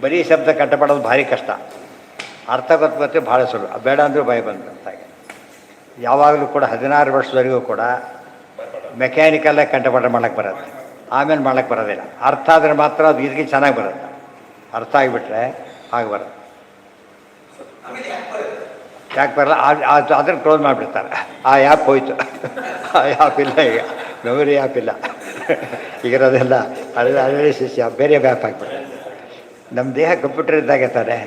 ಬರೀ ಶಬ್ದ ಕಂಠಪಡೋದು ಭಾರಿ ಕಷ್ಟ. ಅರ್ಥ ಗೊತ್ತು ಭಾಳ ಸುಲಭ, ಬೇಡ ಅಂದರೂ ಭಯ ಬಂತು ಅಂತಾಗೆ. ಯಾವಾಗಲೂ ಕೂಡ 16 ವರ್ಷದವರೆಗೂ ಕೂಡ ಮೆಕ್ಯಾನಿಕಲ್ಲಾಗಿ ಕಂಠಪಾಠ ಮಾಡೋಕ್ಕೆ ಬರುತ್ತೆ, ಆಮೇಲೆ ಮಾಡೋಕ್ಕೆ ಬರೋದಿಲ್ಲ. ಅರ್ಥ ಆದರೆ ಮಾತ್ರ ಅದು ಇದಕ್ಕೆ ಚೆನ್ನಾಗಿ ಬರುತ್ತೆ. ಅರ್ಥ ಆಗಿಬಿಟ್ರೆ ಹಾಗೆ ಬರುತ್ತೆ. ಯಾಕೆ ಬರಲ್ಲ? ಅದನ್ನು ಕ್ಲೋಸ್ ಮಾಡಿಬಿಡ್ತಾರೆ. ಆ ಆ್ಯಪ್ ಹೋಯ್ತು, ಆ ಆ್ಯಪ್ ಇಲ್ಲ, ಈಗ ಮೆಮೊರಿ ಆ್ಯಪ್ ಇಲ್ಲ. ಈಗಿರೋದೆಲ್ಲ ಅನಾಲಿಸಿಸ್ ಬೇರೆ ಆ್ಯಪ್ ಹಾಕ್ಬಿಡ್ತಾರೆ. ನಮ್ಮ ದೇಹ ಕಂಪ್ಯೂಟರ್ ಇದ್ದಾಗೆ ತಾನೆ,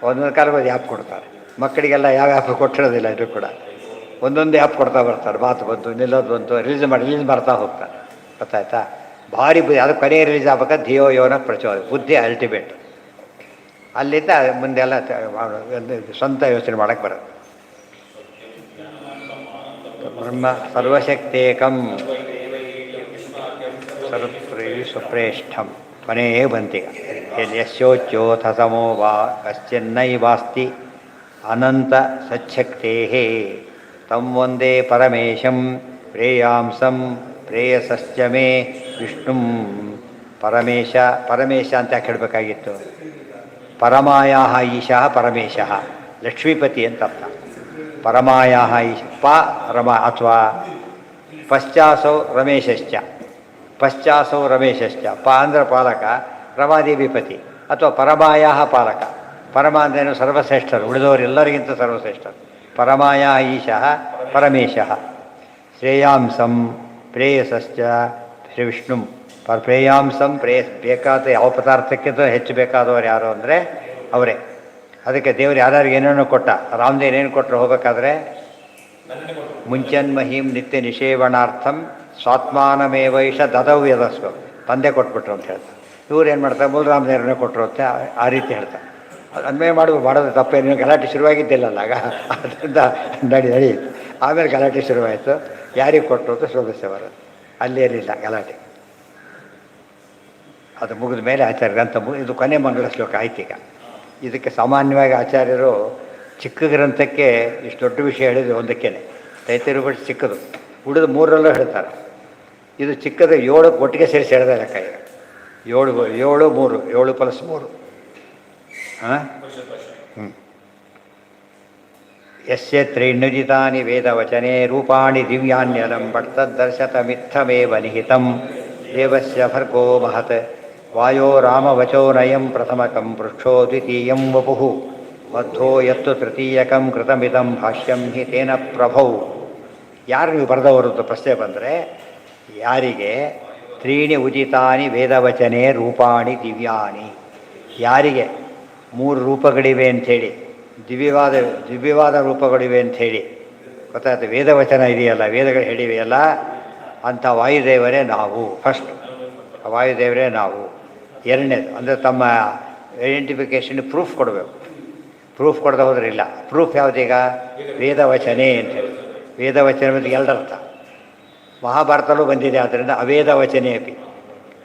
ಒಂದೊಂದು ಕಾಲಕ್ಕೆ ಆ್ಯಪ್ ಕೊಡ್ತಾರೆ. ಮಕ್ಕಳಿಗೆಲ್ಲ ಯಾವ ಆ್ಯಪ್ ಕೊಟ್ಟಿರೋದಿಲ್ಲ, ಇದು ಕೂಡ ಒಂದೊಂದು ಆ್ಯಪ್ ಕೊಡ್ತಾ ಬರ್ತಾರೆ. ಮಾತು ಬಂತು, ನಿಲ್ಲೋದು ಬಂತು, ರಿಲೀಸ್ ಮಾಡ್ತಾ ಹೋಗ್ತಾರೆ. ಗೊತ್ತಾಯ್ತಾ? ಭಾರಿ ಬುದ್ಧಿ. ಅದು ಕೊನೆಯ ರಿಲೀಸ್ ಆಗ್ಬೇಕಾದ್ರೆ ಧಿಯೋ ಯೋನ ಪ್ರಚೋದನೆ, ಬುದ್ಧಿ ಅಲ್ಟಿಮೇಟ್. ಅಲ್ಲಿಂದ ಮುಂದೆಲ್ಲ ಸ್ವಂತ ಯೋಚನೆ ಮಾಡೋಕ್ಕೆ ಬರೋದು. ಬ್ರಹ್ಮ ಸರ್ವಶಕ್ತೇಕಂ ಸುಪ್ರೇಷ್ಠಂ. ಕೊನೆಯೇ ಬಂತೀಗ. ಯಶೋಚ್ಯೋಥ ಸಮೋ ವಾ ಕಶ್ಚಿನ್ನೈವಾಸ್ತಿ ಅನಂತ ಸಚ್ಛಕ್ತೇ ತಂ ವಂದೇ ಪರಮೇಶಂ ಪ್ರೇಯಾಂಸಂ ಪ್ರೇಯಸಶ್ಚ ಮೇ ವಿಷ್ಣುಂ. ಪರಮೇಶ ಅಂತ ಯಾಕೆ ಹೇಳಬೇಕಾಗಿತ್ತು? ಪರಮಾಯಾ ಈಶಃ ಪರಮೇಶಃ, ಲಕ್ಷ್ಮೀಪತಿ ಅಂತ ಅರ್ಥ. ಪರಮಾಯಾ ಈಶ ರಮ ಅಥವಾ ಪಶ್ಚಾಸೌ ರಮೇಶಶ್ಚ, ಪಶ್ಚಾಸೌ ರಮೇಶಶ್ಚ. ಅಂದರೆ ಪಾಲಕ, ರಮಾದೇವಿ ಪತಿ ಅಥವಾ ಪರಮಾಯಾ ಪಾಲಕ. ಪರಮ ಅಂದ್ರೇನು? ಸರ್ವಶ್ರೇಷ್ಠರು, ಉಳಿದವರೆಲ್ಲರಿಗಿಂತ ಸರ್ವಶ್ರೇಷ್ಠರು. ಪರಮಾಯಾ ಈಶಃ ಪರಮೇಶಃ. ಶ್ರೇಯಾಂಸಂ ಪ್ರೇಯಸಶ್ಚ ಶ್ರೀ ವಿಷ್ಣು. ಪ್ರೇಯಾಂಸಂ ಪ್ರೇಯಸ್, ಬೇಕಾದ ಯಾವ ಪದಾರ್ಥಕ್ಕಿಂತ ಹೆಚ್ಚು ಬೇಕಾದವರು ಯಾರು ಅಂದರೆ ಅವರೇ. ಅದಕ್ಕೆ ದೇವರು ಯಾರ್ಯಾರಿಗೆ ಏನೇನೋ ಕೊಟ್ಟ. ರಾಮದೇವ್ ಏನೇನು ಕೊಟ್ಟರು ಹೋಗಬೇಕಾದ್ರೆ? ಮುಂಚನ್ಮಹೀಂ ನಿತ್ಯ ನಿಷೇವಣಾರ್ಥಂ ಸ್ವಾತ್ಮಾನಮೇವೈಷ ದದೌ ಯದಸ್ವ. ತಂದೆ ಕೊಟ್ಬಿಟ್ರು ಅಂತ ಹೇಳ್ತಾರೆ. ಇವ್ರು ಏನು ಮಾಡ್ತಾರೆ? ಮೂಲ ರಾಮದೇವ್ರನ್ನೇ ಕೊಟ್ಟರು ಅಂತ ಆ ರೀತಿ ಹೇಳ್ತಾರೆ. ಅನ್ವಯ ಮಾಡೋದು ತಪ್ಪೇನು? ಗಲಾಟೆ ಶುರುವಾಗಿದ್ದಿಲ್ಲಲ್ಲ ಆಗ, ಅದರಿಂದ ನಡಿ. ಆಮೇಲೆ ಗಲಾಟೆ ಶುರುವಾಯಿತು. ಯಾರಿಗೆ ಕೊಟ್ಟರು ಅಂತ ಸಮಸ್ಯೆ ಬರೋದು. ಅಲ್ಲೇನಿಲ್ಲ ಗಲಾಟೆ. ಅದು ಮುಗಿದ ಮೇಲೆ ಆಚಾರ್ಯ ಗ್ರಂಥ ಇದು ಕೊನೆ ಮಂಗಳ ಶ್ಲೋಕ ಆಯ್ತೀಗ. ಇದಕ್ಕೆ ಸಾಮಾನ್ಯವಾಗಿ ಆಚಾರ್ಯರು ಚಿಕ್ಕ ಗ್ರಂಥಕ್ಕೆ ಇಷ್ಟು ದೊಡ್ಡ ವಿಷಯ ಹೇಳಿದ್ರು ಒಂದಕ್ಕೇನೆ. ತೈತರು ಬಿಟ್ಟು ಚಿಕ್ಕದು, ಉಳಿದು 3ರಲ್ಲೂ ಹೇಳ್ತಾರೆ. ಇದು ಚಿಕ್ಕದು 7 ಒಟ್ಟಿಗೆ ಸೇರಿಸಿ ಹೇಳಿದ ಲೆಕ್ಕ. ಈಗ 7 3 7 + 3. ಹಾಂ. ಯಸ್ಯ ತ್ರೈಣ್ಯುಜಿತಾನಿ ವೇದವಚನೆ ರೂಪಾಣಿ ದಿವ್ಯಾನ್ಯಲಂ ಭಕ್ತದರ್ಶತಮಿತ್ತಮೇವ ನಿಹಿತಂ ದೇವಸ್ಯ ಭರ್ಗೋ ಮಹತ್ ವಾಯೋ ರಾಮವಚೋ ನಯಂ ಪ್ರಥಮಕಂ ಪೃಕ್ಷೋ ದ್ವಿತೀಯಂ ವಪುಃ ಮಧ್ವೋ ಯತ್ತು ತೃತೀಯಕಂ ಕೃತಮಿದಂ ಭಾಷ್ಯಂ ಹಿ ತೇನ ಪ್ರಭೌ. ಯಾರು ನೀವು ಬರೆದವರದ್ದು ಪ್ರಶ್ನೆ ಬಂದರೆ, ಯಾರಿಗೆ ತ್ರೀಣಿ ಉಚಿತಾನಿ ವೇದವಚನೆ ರೂಪಾಣಿ ಯಾರಿಗೆ 3 ರೂಪಗಳಿವೆ ಅಂಥೇಳಿ, ದಿವ್ಯವಾದ ರೂಪಗಳಿವೆ ಅಂಥೇಳಿ ಗೊತ್ತಾಯ್ತು. ವೇದವಚನ ಇದೆಯಲ್ಲ, ವೇದಗಳು ಹೇಳಿವೆಯಲ್ಲ, ಅಂಥ ವಾಯುದೇವರೇ ನಾವು. ಫಸ್ಟ್ ವಾಯುದೇವರೇ ನಾವು. ಎರಡನೇದು ಅಂದರೆ ತಮ್ಮ ಐಡೆಂಟಿಫಿಕೇಷನ್ ಪ್ರೂಫ್ ಕೊಡಬೇಕು. ಪ್ರೂಫ್ ಕೊಡದೆ ಹೋದ್ರೆ ಇಲ್ಲ. ಪ್ರೂಫ್ ಯಾವುದೀಗ? ವೇದವಚನೆ ಅಂತೇಳಿ. ವೇದವಚನ ಮತ್ತು ಎರಡರ್ಥ ಮಹಾಭಾರತಲ್ಲೂ ಬಂದಿದೆ. ಆದ್ದರಿಂದ ಅವೇದವಚನೆ ಅಪಿ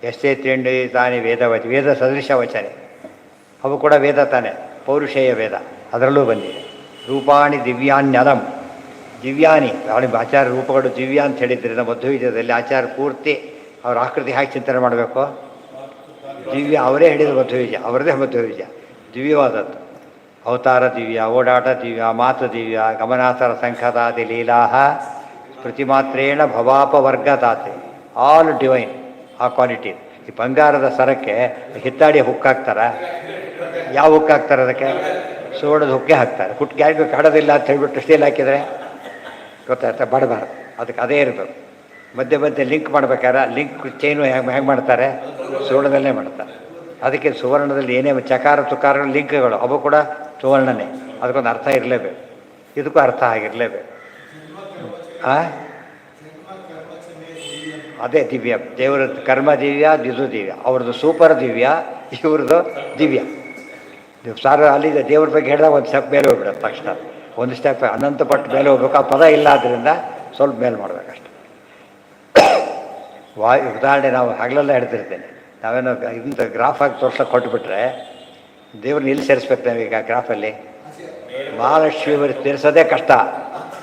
ಎಷ್ಟೇ ತಿಂಡಿ ತಾನೇ ವೇದ ಸದೃಶ ವಚನೆ, ಅವು ಕೂಡ ವೇದ ತಾನೆ, ಪೌರುಷೇಯ ವೇದ, ಅದರಲ್ಲೂ ಬಂದಿದೆ. ರೂಪಾಣಿ ದಿವ್ಯಾನ್ಯಲಂ, ದಿವ್ಯಾನಿ ಅವಳಿಗೆ ಆಚಾರ್ಯ ರೂಪಗಳು ದಿವ್ಯ ಅಂತ ಹೇಳಿದ್ದರಿಂದ ಮಧ್ವವಿಜಯದಲ್ಲಿ ಆಚಾರ್ಯ ಪೂರ್ತಿ ಅವ್ರ ಆಕೃತಿ ಹಾಕಿ ಚಿಂತನೆ ಮಾಡಬೇಕು. ದಿವ್ಯ ಅವರೇ ಹೇಳಿದ ಮಧ್ವವಿಜಯ, ಅವರದೇ ಮಧ್ವವಿಜಯ ದಿವ್ಯವಾದದ್ದು. ಅವತಾರ ದಿವ್ಯ, ಓಡಾಟ ದಿವ್ಯ, ಮಾತು ದಿವ್ಯ, ಗಮನಾಸರ ಸಂಖದಾದಿ ಲೀಲಾ ಪ್ರತಿಮಾತ್ರೇಣ ಭವಾಪವರ್ಗದಾತೆ, ಆಲ್ ಡಿವೈನ್. ಆ ಕ್ವಾಲಿಟಿ. ಈ ಬಂಗಾರದ ಸರಕ್ಕೆ ಹಿತ್ತಾಡಿ ಹುಕ್ಕಾಕ್ತಾರ. ಯಾವ ಹುಕ್ಕಾಕ್ತಾರೆ? ಅದಕ್ಕೆ ಸುವರ್ಣದ ಹುಕ್ಕೆ ಹಾಕ್ತಾರೆ. ಹುಟ್ಟು ಯಾರಿಗೂ ಕಾಡೋದಿಲ್ಲ ಅಂತ ಹೇಳ್ಬಿಟ್ಟು ಸ್ಟೀಲ್ ಹಾಕಿದರೆ ಗೊತ್ತಾಯ್ತಾ? ಬಡಬಾರ್ದು. ಅದಕ್ಕೆ ಅದೇ ಇರಬೇಕು. ಮಧ್ಯೆ ಲಿಂಕ್ ಮಾಡ್ಬೇಕಾದ್ರೆ ಲಿಂಕ್ ಚೈನು ಹೇಗೆ ಮಾಡ್ತಾರೆ? ಸುವರ್ಣದಲ್ಲೇ ಮಾಡ್ತಾರೆ. ಅದಕ್ಕೆ ಸುವರ್ಣದಲ್ಲಿ ಏನೇ ಚಕಾರ ತುಕಾರ ಲಿಂಕ್ಗಳು ಅವು ಕೂಡ ಸುವರ್ಣನೇ. ಅದಕ್ಕೊಂದು ಅರ್ಥ ಇರಲೇಬೇಕು. ಇದಕ್ಕೂ ಅರ್ಥ ಆಗಿರಲೇಬೇಕು. ಅದೇ ದಿವ್ಯ. ದೇವರ ಕರ್ಮ ದಿವ್ಯ, ಇದು ದಿವ್ಯ. ಅವ್ರದ್ದು ಸೂಪರ್ ದಿವ್ಯ, ಇವ್ರದ್ದು ದಿವ್ಯ. ಸಾರ ಅಲ್ಲಿದೆ ದೇವ್ರ ಬಗ್ಗೆ ಹೇಳಿದಾಗ ಒಂದು ಸ್ಟೆಪ್ ಮೇಲೆ ಹೋಗ್ಬಿಡೋದು ತಕ್ಷಣ. ಒಂದು ಸ್ಟೆಪ್ ಅನಂತ ಪಟ್ಟು ಮೇಲೆ ಹೋಗ್ಬೇಕು. ಆ ಪದ ಇಲ್ಲ, ಆದ್ದರಿಂದ ಸ್ವಲ್ಪ ಮೇಲೆ ಮಾಡಬೇಕಷ್ಟೆ. ಉದಾಹರಣೆ ನಾವು ಹಗಲೆಲ್ಲ ಹೇಳ್ತಿರ್ತೇನೆ. ನಾವೇನೋ ಇಂಥ ಗ್ರಾಫ್ ಆಗಿ ತೋರ್ಸೋಕೆ ಕೊಟ್ಟುಬಿಟ್ರೆ ದೇವ್ರನ್ನ ಇಲ್ಲಿ ಸೇರಿಸ್ಬೇಕು ನಾವೀಗ ಗ್ರಾಫಲ್ಲಿ. ಮಹಾಲಕ್ಷ್ಮಿ ಸೇರಿಸೋದೇ ಕಷ್ಟ.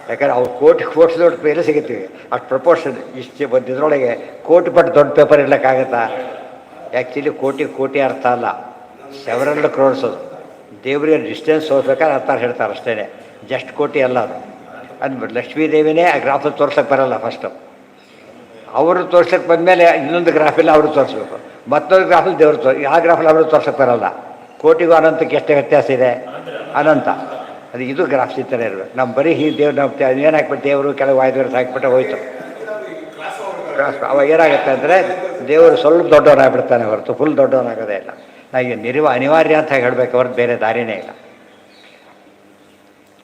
ಯಾಕಂದರೆ ಅವ್ರು ಕೋಟಿ ದೊಡ್ಡ ಮೇಲೆ ಸಿಗುತ್ತೀವಿ. ಅಷ್ಟು ಪ್ರಪೋರ್ಷನ್ ಇಷ್ಟು ಬಂದಿದ್ರೊಳಗೆ ಕೋಟಿ ಪಟ್ಟು ದೊಡ್ಡ ಪೇಪರ್ ಇರ್ಲಿಕ್ಕಾಗತ್ತಾ? ಆ್ಯಕ್ಚುಲಿ ಕೋಟಿ ಅರ್ಥ ಅಲ್ಲ, ಸೆವರಲ್ ಕ್ರೋರ್ಸ್ ಅದು. ದೇವರಿಗೆ ಡಿಸ್ಟೆನ್ಸ್ ತೋರಿಸ್ಬೇಕಾದ್ರೆ ಅರ್ಥ ಹೇಳ್ತಾರೆ ಅಷ್ಟೇ. ಜಸ್ಟ್ ಕೋಟಿ ಅಲ್ಲ ಅದು. ಅಂದ್ಬಿಟ್ಟು ಲಕ್ಷ್ಮೀದೇವಿನೇ ಆ ಗ್ರಾಫಲ್ಲಿ ತೋರ್ಸೋಕ್ಕೆ ಬರೋಲ್ಲ ಫಸ್ಟು. ಅವರು ತೋರ್ಸೋಕ್ಕೆ ಬಂದಮೇಲೆ ಇನ್ನೊಂದು ಗ್ರಾಫಲ್ಲಿ ಅವರು ತೋರಿಸ್ಬೇಕು, ಮತ್ತೊಂದು ಗ್ರಾಫಲ್ಲಿ ದೇವರು ಆ ಗ್ರಾಫಲ್ಲಿ ಅವರು ತೋರ್ಸೋಕ್ಕೆ ಬರೋಲ್ಲ. ಕೋಟಿಗೂ ಅನಂತಕ್ಕೆ ಎಷ್ಟು ವ್ಯತ್ಯಾಸ ಇದೆ? ಅನಂತ. ಅದು ಇದು ಗ್ರಾಫ್ಸ್ ಈ ಥರ ಇರಬೇಕು. ನಮ್ಮ ಬರೀ ಈ ದೇವ್ರು ನಾವು ಏನು ಹಾಕ್ಬಿಟ್ಟು ದೇವರು ಕೆಲವು ವಾಯುದೇವ್ರು ಹಾಕ್ಬಿಟ್ಟೆ ಹೋಯ್ತು. ಅವಾಗ ಏನಾಗುತ್ತೆ ಅಂದರೆ ದೇವರು ಸ್ವಲ್ಪ ದೊಡ್ಡವನಾಗ್ಬಿಡ್ತಾನೆ ಹೊರತು ಫುಲ್ ದೊಡ್ಡವನಾಗೋದೇ ಇಲ್ಲ. ನಾವು ಅನಿವಾರ್ಯ ಅಂತ ಹೇಳಬೇಕು ಹೊರತು ಬೇರೆ ದಾರಿನೇ ಇಲ್ಲ.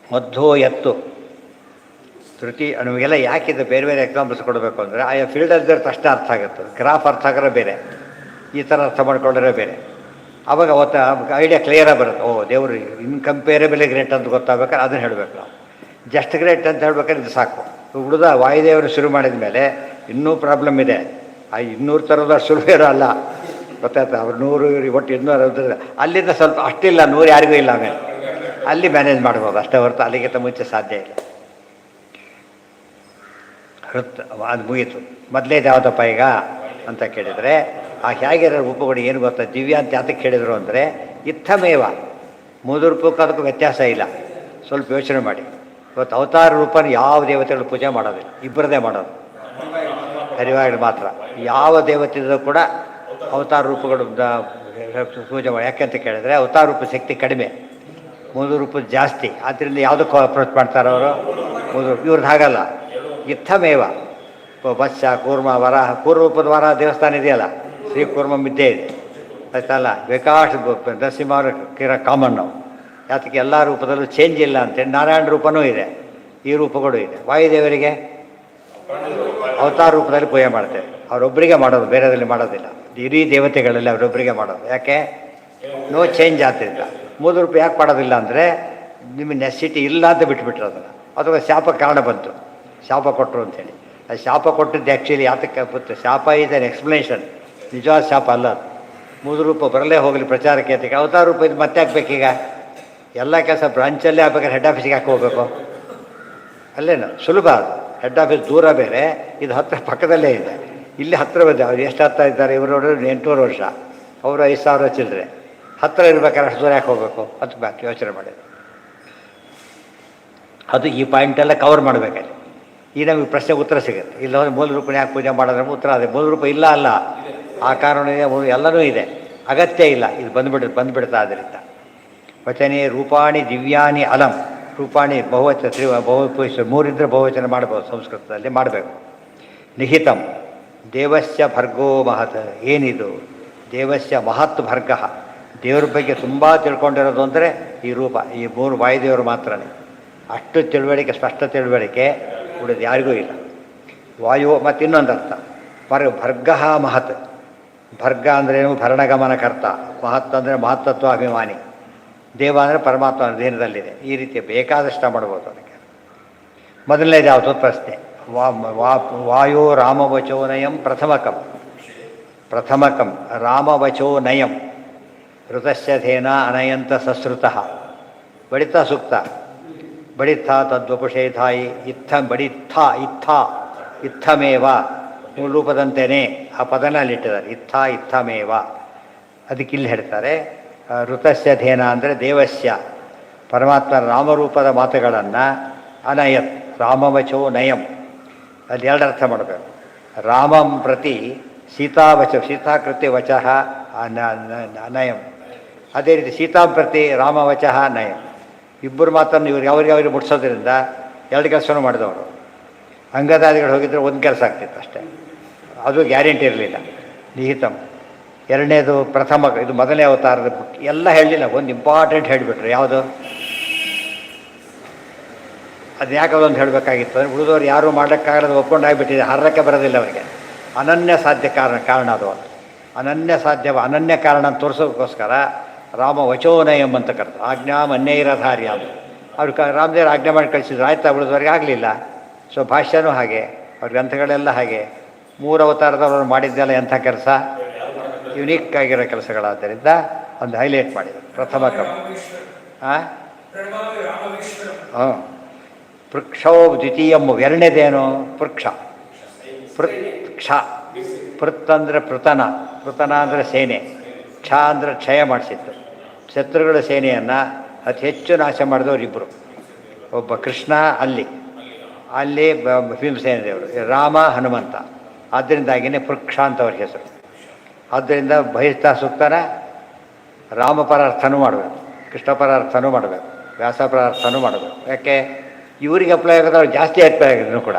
ಮಧ್ವೋ ಎತ್ತು ಶ್ರುತಿ ನಮಗೆಲ್ಲ ಯಾಕಿದೆ ಬೇರೆ ಬೇರೆ ಎಕ್ಸಾಂಪಲ್ಸ್ ಕೊಡಬೇಕು ಅಂದರೆ ಆಯಾ ಫೀಲ್ಡಲ್ಲಿ ತಕ್ಷಣ ಅರ್ಥ ಆಗುತ್ತೆ. ಗ್ರಾಫ್ ಅರ್ಥ ಆಗಿರೋ ಬೇರೆ, ಈ ಥರ ಅರ್ಥ ಮಾಡ್ಕೊಂಡ್ರೆ ಬೇರೆ. ಆವಾಗ ಅವತ್ತು ಐಡಿಯಾ ಕ್ಲಿಯರಾಗಿ ಬರುತ್ತೆ. ಓ ದೇವರು ಇನ್ಕಂಪೇರೇಬಲಿ ಗ್ರೇಟ್ ಅಂತ ಗೊತ್ತಾಗ್ಬೇಕಾದ್ರೆ ಅದನ್ನು ಹೇಳಬೇಕು ನಾವು. ಜಸ್ಟ್ ಗ್ರೇಟ್ ಅಂತ ಹೇಳ್ಬೇಕಾದ್ರೆ ಇದು ಸಾಕು. ಉಳಿದ ವಾಯುದೇವರು ಶುರು ಮಾಡಿದ ಮೇಲೆ ಇನ್ನೂ ಪ್ರಾಬ್ಲಮ್ ಇದೆ. ಆ 200 ಥರದ ಸುಲಭ ಅಲ್ಲ, ಗೊತ್ತಾಯ್ತು. ಅವ್ರು 100 ಒಟ್ಟು 260 ಅಲ್ಲಿಂದ ಸ್ವಲ್ಪ ಅಷ್ಟಿಲ್ಲ, 100 ಯಾರಿಗೂ ಇಲ್ಲ. ಆಮೇಲೆ ಅಲ್ಲಿ ಮ್ಯಾನೇಜ್ ಮಾಡ್ಬೋದು ಅಷ್ಟೇ ಹೊರತು ಅಲ್ಲಿಗಿಂತ ಮುಂಚೆ ಸಾಧ್ಯ ಇಲ್ಲ. ಅದು ಮುಗೀತು. ಮೊದಲೇದು ಯಾವುದಪ್ಪ ಈಗ ಅಂತ ಕೇಳಿದರೆ ಆ ಹೇಗಿರೋ ರೂಪಗಳು ಏನು ಗೊತ್ತಾ? ದಿವ್ಯ ಅಂತ ಯಾತಕ್ಕೆ ಕೇಳಿದರು ಅಂದರೆ ಇತ್ತಮೇವ. 3 ರೂಪಕ್ಕೂ ಅದಕ್ಕೂ ವ್ಯತ್ಯಾಸ ಇಲ್ಲ. ಸ್ವಲ್ಪ ಯೋಚನೆ ಮಾಡಿ. ಇವತ್ತು ಅವತಾರ ರೂಪನ ಯಾವ ದೇವತೆಗಳು ಪೂಜೆ ಮಾಡೋದಿಲ್ಲ, ಇಬ್ಬರದೇ ಮಾಡೋದು, ಹರಿವಾಗಳು ಮಾತ್ರ. ಯಾವ ದೇವತೆಗಳು ಕೂಡ ಅವತಾರ ರೂಪಗಳು ಪೂಜೆ ಮಾಡಿ. ಯಾಕೆಂತ ಕೇಳಿದರೆ ಅವತಾರ ರೂಪ ಶಕ್ತಿ ಕಡಿಮೆ, 3 ರೂಪದ ಜಾಸ್ತಿ. ಆದ್ದರಿಂದ ಯಾವುದಕ್ಕೂ ಅಪ್ರೋಚ್ ಮಾಡ್ತಾರೆ ಅವರು 3 ಇವ್ರದ್ದು ಹಾಗಲ್ಲ. ಇತ್ತಮೇವ. ಮತ್ಸ್ಯ ಕೂರ್ಮ ವರಾಹ, ಪೂರ್ವರೂಪದ ವರಾಹ ದೇವಸ್ಥಾನ ಇದೆಯಲ್ಲ, ಶ್ರೀ ಕೂರ್ಮ ಮಿದ್ದೆ ಇದೆ ಆಯ್ತಲ್ಲ. ಬೇಕಾಷ್ಟು ನರಸಿಂಹರ ಕಿರ ಕಾಮನ್ನು. ಯಾತಕ್ಕೆ ಎಲ್ಲ ರೂಪದಲ್ಲೂ ಚೇಂಜ್ ಇಲ್ಲ ಅಂತೇಳಿ ನಾರಾಯಣ ರೂಪನೂ ಇದೆ, ಈ ರೂಪಗಳು ಇದೆ. ವಾಯುದೇವರಿಗೆ ಅವತಾರ ರೂಪದಲ್ಲಿ ಪೂಜೆ ಮಾಡ್ತೇವೆ. ಅವರೊಬ್ಬರಿಗೆ ಮಾಡೋದು, ಬೇರೆದಲ್ಲಿ ಮಾಡೋದಿಲ್ಲ. ಇಡೀ ದೇವತೆಗಳಲ್ಲಿ ಅವರೊಬ್ಬರಿಗೆ ಮಾಡೋದು. ಯಾಕೆ? ನೋ ಚೇಂಜ್ ಆಗ್ತಿಲ್ಲ. 3 ರೂಪ ಯಾಕೆ ಮಾಡೋದಿಲ್ಲ ಅಂದರೆ ನಿಮಗೆ ನೆಸಿಟಿ ಇಲ್ಲ ಅಂತ ಬಿಟ್ಬಿಟ್ರು ಅದನ್ನು. ಅಥವಾ ಶಾಪ ಕಾರಣ ಬಂತು, ಶಾಪ ಕೊಟ್ಟರು ಅಂಥೇಳಿ. ಅದು ಶಾಪ ಕೊಟ್ಟಿದ್ದು ಆ್ಯಕ್ಚುಲಿ ಯಾತಕ್ಕೆ ಗೊತ್ತು? ಶಾಪ ಈಸ್ ಅನ್ ಎಕ್ಸ್ಪ್ಲನೇಷನ್, ನಿಜವಾದ ಶಾಪ ಅಲ್ಲ ಅದು. 3 ರೂಪ ಬರಲೇ ಹೋಗಲಿ ಪ್ರಚಾರಕ್ಕೆ ಅದಕ್ಕೆ. ಅವತಾರ ರೂಪ ಇದು ಮತ್ತೆ ಹಾಕ್ಬೇಕೀಗ. ಎಲ್ಲ ಕೆಲಸ ಬ್ರಾಂಚಲ್ಲೇ ಆಗ್ಬೇಕಾದ್ರೆ ಹೆಡ್ ಆಫೀಸಿಗೆ ಹಾಕಿ ಹೋಗ್ಬೇಕು? ಅಲ್ಲೇನು ಸುಲಭ ಅದು. ಹೆಡ್ ಆಫೀಸ್ ದೂರ ಬೇರೆ, ಇದು ಹತ್ತಿರ ಪಕ್ಕದಲ್ಲೇ ಇದೆ. ಇಲ್ಲಿ ಹತ್ತಿರ ಬಂದೆ. ಅವ್ರು ಎಷ್ಟು ಹತ್ತಿರ ಇದ್ದಾರೆ? ಇವರು 800 ವರ್ಷ, ಅವರು 5000 ಚಿಲ್ಲರೆ. ಹತ್ತಿರ ಇರ್ಬೇಕಾದ್ರೆ ಅಷ್ಟು ದೂರ ಯಾಕೆ ಹೋಗಬೇಕು? ಅದು ಬಾಕಿ ಯೋಚನೆ ಮಾಡಿದೆ. ಅದು ಈ ಪಾಯಿಂಟೆಲ್ಲ ಕವರ್ ಮಾಡಬೇಕಲ್ಲಿ. ಈ ನಮಗೆ ಪ್ರಶ್ನೆಗೆ ಉತ್ತರ ಸಿಗುತ್ತೆ. ಇಲ್ಲ ಮೂಲ ರೂಪನ ಯಾಕೆ ಪೂಜೆ ಮಾಡೋದ್ರೆ ಉತ್ತರ ಅದೇ. ಮೂಲ ರೂಪ ಇಲ್ಲ ಅಲ್ಲ, ಆ ಕಾರಣ ಇದೆ, ಎಲ್ಲನೂ ಇದೆ, ಅಗತ್ಯ ಇಲ್ಲ. ಇದು ಬಂದುಬಿಡ್ತಾ ಅದರಿಂದ. ವಚನೆ ರೂಪಾಣಿ ದಿವ್ಯಾನಿ ಅಲಂ. ರೂಪಾಣಿ ಬಹುವಚನ, ಬಹುಪುರುಷ 3 ಇದ್ದರೆ ಬಹುವಚನ ಮಾಡ್ಬೋದು, ಸಂಸ್ಕೃತದಲ್ಲಿ ಮಾಡಬೇಕು. ನಿಹಿತಂ ದೇವಸ್ಯ ಭರ್ಗೋ ಮಹತ್. ಏನಿದು? ದೇವಸ್ಯ ಮಹತ್ ಭರ್ಗ. ದೇವ್ರ ಬಗ್ಗೆ ತುಂಬ ತಿಳ್ಕೊಂಡಿರೋದು ಅಂದರೆ ಈ ರೂಪ, ಈ 3 ವಾಯುದೇವರು ಮಾತ್ರನೇ. ಅಷ್ಟು ತಿಳುವಳಿಕೆ, ಸ್ಪಷ್ಟ ತಿಳುವಳಿಕೆ ಉಳಿದು ಯಾರಿಗೂ ಇಲ್ಲ. ವಾಯು ಮತ್ತು ಇನ್ನೊಂದು ಅರ್ಥ ಭರ್ಗ ಮಹತ್. ಭರ್ಗ ಅಂದ್ರೇನು? ಭರಣಗಮನಕರ್ತ. ಮಹತ್ ಅಂದರೆ ಮಹತ್ತತ್ವ ಅಭಿಮಾನಿ. ದೇವ ಅಂದರೆ ಪರಮಾತ್ಮ ಅಧೀನದಲ್ಲಿದೆ. ಈ ರೀತಿ ಬೇಕಾದಷ್ಟ ಮಾಡ್ಬೋದು ಅದಕ್ಕೆ. ಮೊದಲನೇದು ಯಾವುದು ಪ್ರಶ್ನೆ? ವಾಯೋ ರಾಮವಚೋನಯಂ ಪ್ರಥಮಕಂ. ಪ್ರಥಮಕಂ ರಾಮವಚೋನಯಂ ಋತಸ್ಯಧೇನ ಅನಯಂತ ಸಶ್ರುತಃ. ಬಡಿತ ಸೂಕ್ತ. ಬಡಿಥ ತದ್ವಪುಷೇಧಾಯಿ ಇತ್ತ ಬಡಿಥ ಇತ್ತ ಇತ್ತಮೇವ. ಮೂಲ ರೂಪದಂತೆಯೇ ಆ ಪದನಲ್ಲಿಟ್ಟಿದ್ದಾರೆ. ಇತ್ತ ಇತ್ತಮೇವ. ಅದಕ್ಕಿಲ್ಲಿ ಹೇಳ್ತಾರೆ ಋತಸ್ಯ ಧೇನ ಅಂದರೆ ದೇವಸ್ಯ, ಪರಮಾತ್ಮ ರಾಮರೂಪದ ಮಾತುಗಳನ್ನು ಅನಯತ್ ರಾಮವಚೋ ನಯಂ. ಅಲ್ಲಿ 2 ಅರ್ಥ ಮಾಡಬೇಕು. ರಾಮಂ ಪ್ರತಿ ಸೀತಾವಚ, ಸೀತಾಕೃತಿ ವಚಃ ನಯಂ. ಅದೇ ರೀತಿ ಸೀತಾಂ ಪ್ರತಿ ರಾಮವಚಃ ನಯಂ. ಇಬ್ಬರು ಮಾತನ್ನು ಇವ್ರಿಗೆ ಅವ್ರಿಗೆ ಮುಟ್ಸೋದ್ರಿಂದ 2 ಕೆಲಸನೂ ಮಾಡಿದವರು. ಅಂಗದಾದಿಗಳು ಹೋಗಿದ್ರೆ 1 ಕೆಲಸ ಆಗ್ತಿತ್ತು ಅಷ್ಟೇ. ಅದು ಗ್ಯಾರಂಟಿ ಇರಲಿಲ್ಲ. ನಿಹಿತಂ. ಎರಡನೇದು ಪ್ರಥಮ, ಇದು ಮೊದಲನೇ ಅವತಾರದ ಎಲ್ಲ ಹೇಳಲಿಲ್ಲ, ಒಂದು ಇಂಪಾರ್ಟೆಂಟ್ ಹೇಳಿಬಿಟ್ರು. ಯಾವುದು? ಅದು ಯಾಕೆ ಅದೊಂದು ಹೇಳಬೇಕಾಗಿತ್ತು ಅಂದರೆ ಉಳಿದವ್ರು ಯಾರೂ ಮಾಡೋಕ್ಕಾಗಲ್ಲ, ಒಪ್ಕೊಂಡಾಗಿಬಿಟ್ಟಿದೆ. ಹರ್ರಕ್ಕೆ ಬರೋದಿಲ್ಲ ಅವರಿಗೆ. ಅನನ್ಯ ಸಾಧ್ಯ ಕಾರಣ ಅದು. ಅನನ್ಯ ಸಾಧ್ಯ, ಅನನ್ಯ ಕಾರಣ ಅಂತ ತೋರಿಸೋದಕ್ಕೋಸ್ಕರ ರಾಮ ವಚೋನಯಂ ಅಂತ ಕರೆದು ಆಜ್ಞಾಂ ಅನ್ಯೈರಧಾರ್ಯ. ಅವ್ರು ರಾಮದೇವರು ಆಜ್ಞೆ ಮಾಡಿ ಕಳಿಸಿದ್ರು, ಆಯ್ತಾ? ಉಳಿದವ್ರಿಗೆ ಆಗಲಿಲ್ಲ. ಸೊ ಭಾಷ್ಯನೂ ಹಾಗೆ, ಅವ್ರ ಗ್ರಂಥಗಳೆಲ್ಲ ಹಾಗೆ. 3 ಅವತಾರದವರು ಮಾಡಿದ್ದೆಲ್ಲ ಎಂಥ ಕೆಲಸ? ಯುನೀಕ್ ಆಗಿರೋ ಕೆಲಸಗಳಾದ್ದರಿಂದ ಒಂದು ಹೈಲೈಟ್ ಮಾಡಿದರು. ಪ್ರಥಮ ಕ್ರಮ. ಹಾಂ ಪೃಕ್ಷೋ ದ್ವಿತೀಯಮ್ಮು. ಎರಡನೇದೇನು? ಪೃಕ್ಷ. ಪೃಕ್ಷ. ಪೃತ್ ಅಂದರೆ ಪೃತನ. ಪೃತನ ಅಂದರೆ ಸೇನೆ. ಕ್ಷ ಅಂದರೆ ಕ್ಷಯ ಮಾಡಿಸಿತ್ತು. ಶತ್ರುಗಳ ಸೇನೆಯನ್ನು ಅತಿ ಹೆಚ್ಚು ನಾಶ ಮಾಡಿದವರು ಇಬ್ಬರು. ಒಬ್ಬ ಕೃಷ್ಣ ಅಲ್ಲಿ ಭೀಮಸೇನ ದೇವರು, ರಾಮ ಹನುಮಂತ. ಆದ್ದರಿಂದಾಗಿಯೇ ಪೃಕ್ಷ ಅಂತವ್ರ ಹೆಸರು. ಆದ್ದರಿಂದ ಬಹಿಷ್ಠ ಸೂಕ್ತನ ರಾಮಪರ ಅರ್ಥನೂ ಮಾಡಬೇಕು, ಕೃಷ್ಣಪರ ಅರ್ಥನೂ ಮಾಡಬೇಕು, ವ್ಯಾಸಪರ ಅರ್ಥನೂ ಮಾಡಬೇಕು. ಯಾಕೆ ಇವರಿಗೆ ಅಪ್ಲೈ ಆಗೋದು ಅವ್ರು ಜಾಸ್ತಿ ಅಪ್ಲೈ ಆಗಿದ್ರು ಕೂಡ.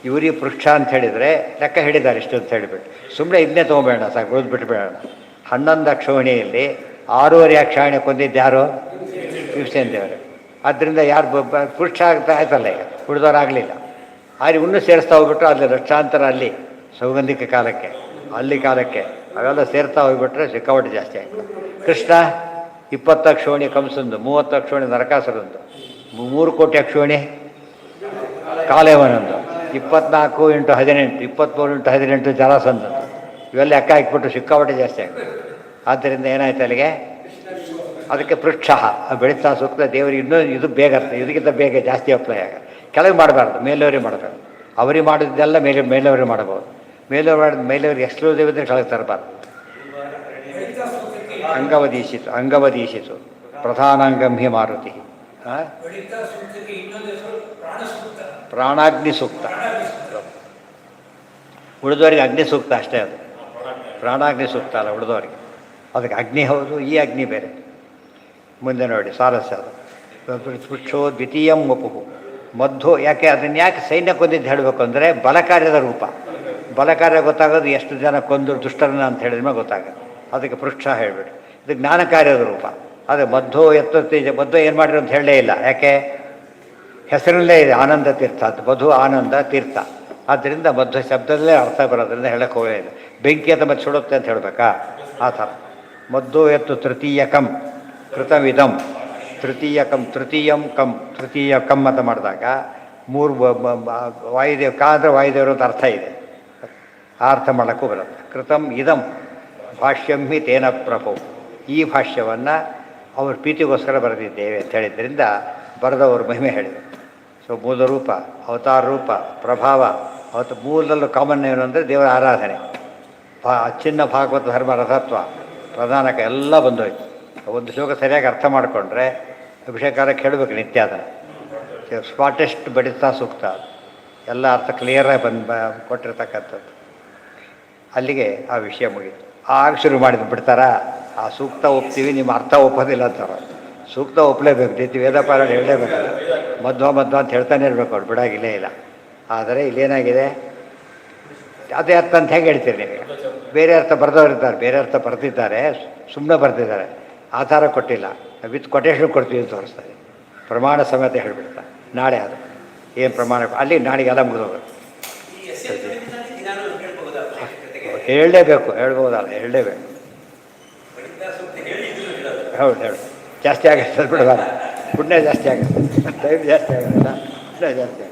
ಇವರಿಗೆ ಪೃಕ್ಷ ಅಂತ ಹೇಳಿದರೆ ಲೆಕ್ಕ ಹಿಡಿದಾರೆ ಇಷ್ಟು ಅಂತ ಹೇಳಿಬಿಟ್ಟು ಸುಮ್ಮನೆ ಇದನ್ನೇ ತೊಗೊಬೇಡ, ಸಾಕು ಉಳಿದ್ಬಿಟ್ಟು ಬೇಡ. 11 ಅಕ್ಷೋಹಿಣಿಯಲ್ಲಿ 6 ಅಕ್ಷಾಹಿಣಿ ಕೊಂದಿದ್ದು ಯಾರು? ಭೀಮಸೇನ ದೇವರು. ಆದ್ದರಿಂದ ಯಾರು ಪುರುಷ ಆಗ್ತಾ ಆಯ್ತಲ್ಲ, ಈಗ ಉಳಿದವರಾಗಲಿಲ್ಲ. ಆದರೆ ಇನ್ನೂ ಸೇರಿಸ್ತಾ ಹೋಗ್ಬಿಟ್ರು ಅಲ್ಲಿ ಲಕ್ಷಾಂತರ, ಅಲ್ಲಿ ಸೌಗಂಧಿಕ ಕಾಲಕ್ಕೆ, ಅಲ್ಲಿ ಕಾಲಕ್ಕೆ ಅವೆಲ್ಲ ಸೇರ್ತಾ ಹೋಗ್ಬಿಟ್ರೆ ಸಿಕ್ಕಾಪಟ್ಟೆ ಜಾಸ್ತಿ ಆಯಿತು. ಕೃಷ್ಣ 20 ಅಕ್ಷೋಣಿ ಕಂಸಂದು, 30 ಅಕ್ಷೋಣಿ ನರಕಾಸುರಂದು, 3 ಕೋಟಿ ಅಕ್ಷೋಣಿ ಕಾಲೇವನೊಂದು, 24 × 18, 23 × 18 ಜರಾಸಂಧಂದು. ಇವೆಲ್ಲ ಲೆಕ್ಕ ಹಾಕಿಬಿಟ್ಟು ಸಿಕ್ಕಾಪಟ್ಟೆ ಜಾಸ್ತಿ ಆಗುತ್ತೆ. ಆದ್ದರಿಂದ ಏನಾಯ್ತು ಅಲ್ಲಿಗೆ? ಅದಕ್ಕೆ ಪೃಕ್ಷ ಬೆಳೀತಾ ಸೂಕ್ತ ದೇವರಿಗೆ ಇನ್ನೂ ಇದು ಬೇಗ ಅರ್ಥ, ಇದಕ್ಕಿಂತ ಬೇಗ ಜಾಸ್ತಿ ಅಪ್ಲೈ ಆಗ. ಕೆಳಗೆ ಮಾಡಬಾರ್ದು, ಮೇಲವರೇ ಮಾಡಬೇಕು. ಅವರಿಗೆ ಮಾಡಿದ್ದೆಲ್ಲ ಮೇಲವರೇ ಮಾಡಬಹುದು. ಮೇಲವ್ರಿಗೆ ಎಕ್ಸ್ಕ್ಲೂಸಿವ್ ಇದ್ದರೆ ಕೆಳಗೆ ತರಬಾರ್ದು. ಅಂಗವದೀಶಿತು ಪ್ರಧಾನಾಂಗಂ ಹಿ ಮಾರುತಿ. ಪ್ರಾಣಾಗ್ನಿ ಸೂಕ್ತ. ಉಳಿದವರಿಗೆ ಅಗ್ನಿ ಸೂಕ್ತ ಅಷ್ಟೇ, ಅದು ಪ್ರಾಣಾಗ್ನಿ ಸೂಕ್ತ ಅಲ್ಲ ಉಳಿದವರಿಗೆ. ಅದಕ್ಕೆ ಅಗ್ನಿ ಹೌದು, ಈ ಅಗ್ನಿ ಬೇರೆ. ಮುಂದೆ ನೋಡಿ ಸಾರಸ್ಯ ಅದು. ಪೃಕ್ಷೋ ದ್ವಿತೀಯಂ ವಪುಹು ಮಧ್ವು. ಯಾಕೆ ಅದನ್ನು ಯಾಕೆ ಸೈನ್ಯ ಕೊಂದಿದ್ದು ಹೇಳಬೇಕು ಅಂದರೆ ಬಲಕಾರ್ಯದ ರೂಪ. ಬಲಕಾರ್ಯ ಗೊತ್ತಾಗೋದು ಎಷ್ಟು ಜನ ಕೊಂದರು ದುಷ್ಟರನ್ನ ಅಂತ ಹೇಳಿದ್ಮೇಲೆ ಗೊತ್ತಾಗೋದು. ಅದಕ್ಕೆ ಪೃಕ್ಷ ಹೇಳಿಬಿಡಿ. ಇದು ಜ್ಞಾನ ಕಾರ್ಯದ ರೂಪ. ಅದು ಮಧ್ವು ಮಧ್ವ ಏನು ಮಾಡಿರೋ ಅಂತ ಹೇಳಲೇ ಇಲ್ಲ. ಯಾಕೆ? ಹೆಸರಲ್ಲೇ ಇದೆ ಆನಂದ ತೀರ್ಥ ಅಂತ. ಮಧು ಆನಂದ ತೀರ್ಥ. ಆದ್ದರಿಂದ ಮಧ್ವ ಶಬ್ದದಲ್ಲೇ ಅರ್ಥ ಬರೋದ್ರಿಂದ ಹೇಳಕ್ಕೆ ಹೋಗೇ ಇಲ್ಲ. ಬೆಂಕಿ ಅಂತ ಮತ್ತೆ ಸುಡುತ್ತೆ ಅಂತ ಹೇಳಬೇಕಾ? ಆ ಥರ. ಮಧ್ವು ಎತ್ತು ತೃತೀಯಕಂ ಕೃತವಿದಂ. ತೃತೀಯಕಂ ಅಂತ ಮಾಡಿದಾಗ 3 ವಾಯುದೇವ ಕಾ ಅಂದರೆ ವಾಯುದೇವರು ಅಂತ ಅರ್ಥ ಇದೆ. ಆ ಅರ್ಥ ಮಾಡೋಕ್ಕೂ ಬರುತ್ತೆ. ಕೃತಂ ಇದಂ ಭಾಷ್ಯಂ ಹಿ ತೇನ ಪ್ರಭು. ಈ ಭಾಷ್ಯವನ್ನು ಅವರು ಪ್ರೀತಿಗೋಸ್ಕರ ಬರೆದಿದ್ದೇವೆ ಅಂತ ಹೇಳಿದ್ದರಿಂದ ಬರೆದವರು ಮಹಿಮೆ ಹೇಳಿದರು. ಸೊ ಮೂಲ ರೂಪ, ಅವತಾರ ರೂಪ, ಪ್ರಭಾವ. ಅವತ್ತು ಮೂಲದಲ್ಲೂ ಕಾಮನ್ ಏನು ಅಂದರೆ ದೇವರ ಆರಾಧನೆ. ಚಿನ್ನ ಭಾಗವತ ಧರ್ಮ ರಥತ್ವ ಪ್ರಧಾನಕ ಎಲ್ಲ ಬಂದೋಯ್ತು. ಒಂದು ಶ್ಲೋಕ ಸರಿಯಾಗಿ ಅರ್ಥ ಮಾಡಿಕೊಂಡ್ರೆ ಅಭಿಷೇಕಾರಕ್ಕೆ ಹೇಳಬೇಕು ನಿತ್ಯ. ಅದನ್ನು ಸ್ಪಾಟೆಸ್ಟ್ ಬಡಿತಾ ಸೂಕ್ತ. ಎಲ್ಲ ಅರ್ಥ ಕ್ಲಿಯರಾಗಿ ಕೊಟ್ಟಿರ್ತಕ್ಕಂಥದ್ದು. ಅಲ್ಲಿಗೆ ಆ ವಿಷಯ ಮುಗೀತು. ಆಗ ಶುರು ಮಾಡಿದ್ದು ಬಿಡ್ತಾರಾ? ಆ ಸೂಕ್ತ ಒಪ್ತೀವಿ, ನಿಮ್ಮ ಅರ್ಥ ಒಪ್ಪೋದಿಲ್ಲ ಅಂತಾರೆ. ಸೂಕ್ತ ಒಪ್ಪಲೇಬೇಕು, ರೀತಿ ವೇದ ಪಾರಾಯಣ ಹೇಳಲೇಬೇಕು. ಮಧ್ವ ಅಂತ ಹೇಳ್ತಾನೆ ಇರಬೇಕು, ಅವ್ರು ಬಿಡಾಗಿಲ್ಲೇ ಇಲ್ಲ. ಆದರೆ ಇಲ್ಲೇನಾಗಿದೆ, ಅದೇ ಅರ್ಥ ಅಂತ ಹೇಗೆ ಹೇಳ್ತೀರಿ ನೀವು? ಬೇರೆ ಅರ್ಥ ಬರೆದವರಿದ್ದಾರೆ, ಬೇರೆ ಅರ್ಥ ಬರೆದಿದ್ದಾರೆ, ಸುಮ್ಮನೆ ಬರೆದಿದ್ದಾರೆ, ಆಧಾರ ಕೊಟ್ಟಿಲ್ಲ. ವಿತ್ ಕೊಟೇಶನ್ ಕೊಡ್ತೀವಿ ಅಂತ ತೋರಿಸ್ತಾರೆ. ಪ್ರಮಾಣ ಸಮೇತ ಹೇಳಿಬಿಡ್ತಾರೆ. ನಾಳೆ ಅದು ಏನು ಪ್ರಮಾಣ ಅಲ್ಲಿ ನಾಳೆಗೆಲ್ಲ ಮುಗಿದೋಗುತ್ತೆ. ಹೇಳ್ಬೋದಲ್ಲ, ಹೇಳಲೇಬೇಕು. ಹೌದು ಹೇಳು. ಜಾಸ್ತಿ ಆಗುತ್ತೆ ಬಿಡಬಾರ, ಪುಣ್ಯ ಜಾಸ್ತಿ ಆಗುತ್ತೆ, ಟೈಮ್ ಜಾಸ್ತಿ ಆಗುತ್ತೆ, ಪುಣ್ಯ ಜಾಸ್ತಿ ಆಗುತ್ತೆ.